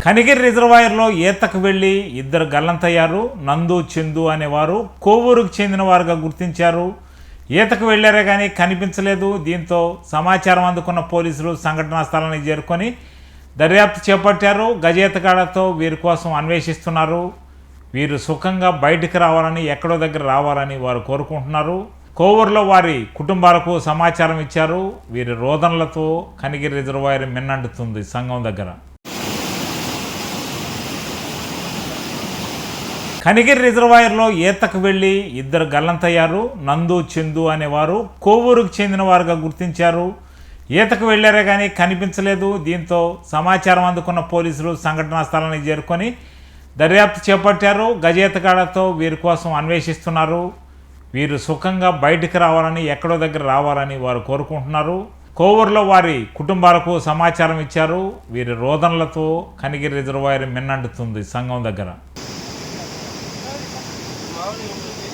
కనిగిరి రిజర్వాయర్లో ఈతకు వెళ్లి ఇద్దరు గల్లంతయ్యారు. నందు, చందు అనేవారు కోవూరుకు చెందిన వారుగా గుర్తించారు. ఈతకు వెళ్లారే కానీ కనిపించలేదు. దీంతో సమాచారం అందుకున్న పోలీసులు సంఘటనా స్థలానికి చేరుకొని దర్యాప్తు చేపట్టారు. గజేతగాళ్లతో వీరి కోసం అన్వేషిస్తున్నారు. వీరు సుఖంగా బయటికి రావాలని, ఎక్కడో దగ్గర రావాలని వారు కోరుకుంటున్నారు. కోవూరులో వారి కుటుంబాలకు సమాచారం ఇచ్చారు. వీరి రోదనలతో కనిగిరి రిజర్వాయర్ మిన్నంటుతుంది సంఘం దగ్గర. కనిగిరి రిజర్వాయర్లో ఈతకు వెళ్లి ఇద్దరు గల్లంతయ్యారు. నందు, చందు అనేవారు కోవూరుకు చెందిన వారుగా గుర్తించారు. ఈతకు వెళ్లారే కానీ కనిపించలేదు. దీంతో సమాచారం అందుకున్న పోలీసులు సంఘటనా స్థలానికి చేరుకొని దర్యాప్తు చేపట్టారు. గజేతగాళ్లతో వీరి కోసం అన్వేషిస్తున్నారు. వీరు సుఖంగా బయటికి రావాలని, ఎక్కడో దగ్గర రావాలని వారు కోరుకుంటున్నారు. కోవూరులో వారి కుటుంబాలకు సమాచారం ఇచ్చారు. వీరి రోదనలతో కనిగిరి రిజర్వాయర్ మిన్నంటుతుంది సంఘం దగ్గర.